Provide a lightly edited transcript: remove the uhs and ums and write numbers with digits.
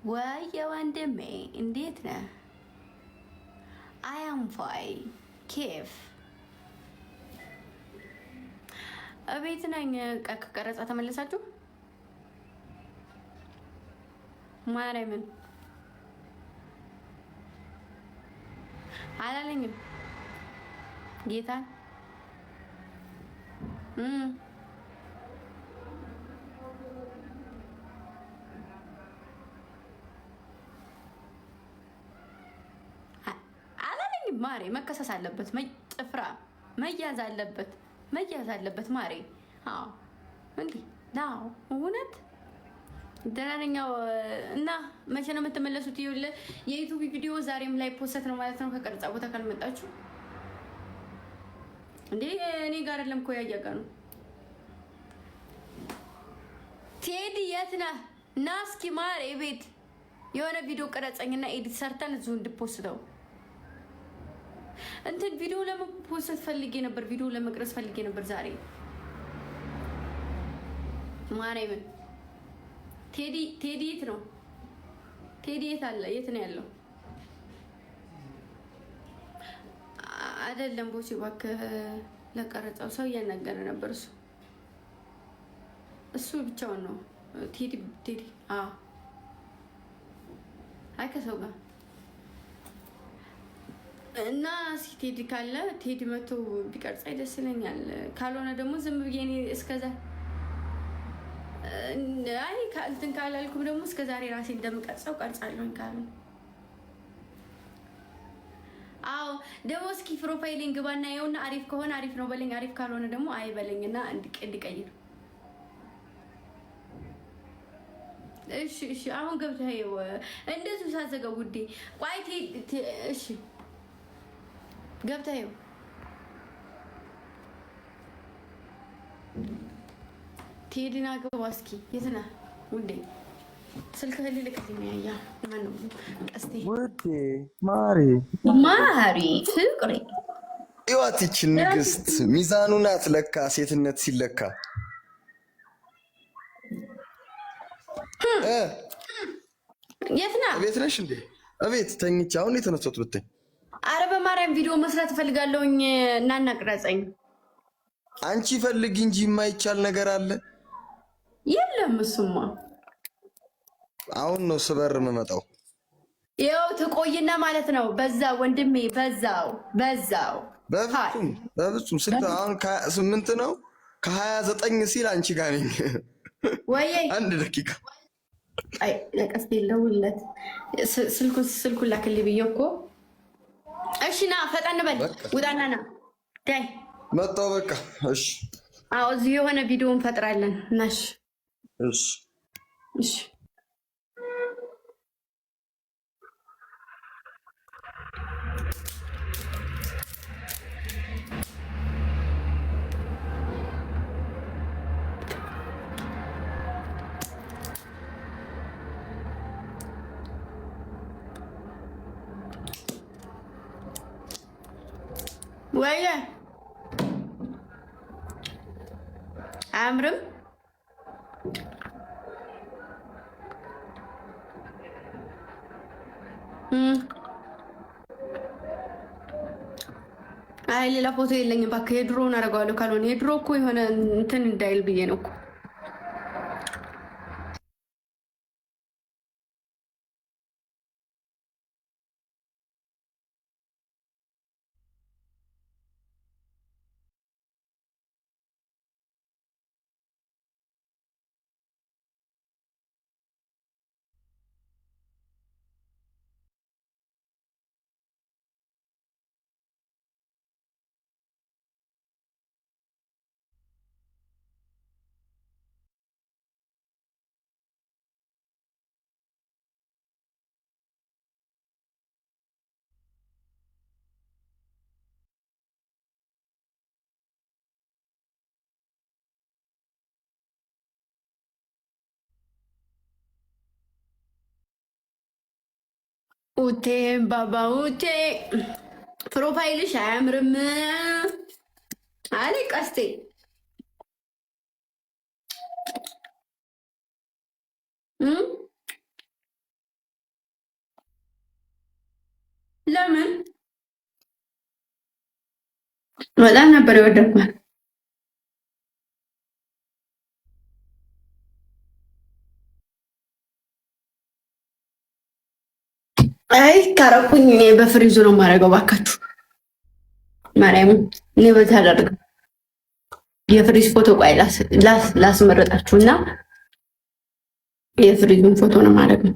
ወየ ወንድሜ እንዴት ነህ? አያም ፋይ ኬፍ እቤት ነኝ። ከቀረጻ ተመለሳችሁ? ማርያምን አላለኝም ጌታን ማሬ መከሰስ አለበት። ጥፍራ መያዝ አለበት ማሬ። አዎ እንዴ ናው እውነት ደህና ነኝ። እና መቼ ነው የምትመለሱት? ይኸውልህ የዩቲዩብ ቪዲዮ ዛሬም ላይ ፖስት ነው ማለት ነው። ከቀረጻ ቦታ ካልመጣችሁ እንዴ እኔ ጋር አይደለም እኮ ያያጋ ነው። ቴዲ የት ነህ? ና እስኪ ማሬ ቤት የሆነ ቪዲዮ ቀረጸኝና ኤዲት ሰርተን እዚሁ እንድፖስተው እንትን ቪዲዮ ለመፖስት ፈልጌ ነበር። ቪዲዮ ለመቅረጽ ፈልጌ ነበር ዛሬ ማርያምን። ቴዲ የት ነው? ቴዲ የት አለ? የት ነው ያለው? አይደለም ቦሲ እባክህ ለቀረጻው ሰው እያናገረ ነበር። እሱ ብቻውን ነው። ቴዲ አይ ከሰው ጋር እና እስኪ ቴዲ ካለ ቴዲ መቶ ቢቀርጸኝ ደስ ይለኛል። ካልሆነ ደግሞ ዝም ብዬ እኔ እስከዛ አይ እንትን ካላልኩም ደግሞ እስከዛሬ ራሴ እንደምቀርጸው ቀርጻለሁ ካሉ አዎ ደግሞ እስኪ ፕሮፋይሊንግ ግባና ይኸውና አሪፍ ከሆነ አሪፍ ነው በለኝ፣ አሪፍ ካልሆነ ደግሞ አይ በለኝና እንድቀይር። እሺ አሁን ገብተህ እንደዚህ ሳዘጋው ውዴ ቆይ እሺ ገብተህ ቴዲና ገባ እስኪ የት ነህ ውዴ? ስልክህ ልልክልኝ። ያያ ማነው ቀስቴ ውዴ ማሪ ፍቅሬ ይዋትችን ንግስት ሚዛኑ ናት ለካ ሴትነት ሲለካ የት ነህ? ቤት ነሽ እንዴ? እቤት ተኝቼ አሁን የተነሳሁት ብትኝ። አረ በማርያም ቪዲዮ መስራት እፈልጋለሁኝ እና እናቅረጸኝ። አንቺ ፈልጊ እንጂ የማይቻል ነገር አለ? የለም እሱማ አሁን ነው ስበር የምመጣው። ይኸው ትቆይና ማለት ነው። በዛ ወንድሜ በዛው በፍጹም ስልክ አሁን ከ8 ነው ከ29 ሲል አንቺ ጋር ነኝ። ወይ አንድ ደቂቃ አይ ለቀስቴ ለውለት ስልኩን ላክልኝ ብዬሽ እኮ። እሺ ና ፈጠን በል ውጣና ና ዳይ መጣሁ በቃ እሺ። አዎ እዚህ የሆነ ቪዲዮ እንፈጥራለን። ናሽ እሺ ወየ አያምርም? አይ ሌላ ፎቶ የለኝም እባክህ። የድሮውን አደርገዋለሁ። ካልሆነ የድሮ እኮ የሆነ እንትን እንዳይል ብዬ ነው እኮ። ኡቴ ባባ ኡቴ ፕሮፋይልሽ አያምርም አለ ቀስቴ። ለምን በጣም ነበር የወደድኩት። አይ ካረኩኝ እኔ በፍሪዙ ነው የማደርገው። ባካችሁ ማርያም እኔ በዚህ አላደርግም። የፍሪዝ ፎቶ ቆይ ላስመረጣችሁና የፍሪዙን ፎቶ ነው የማደርገው።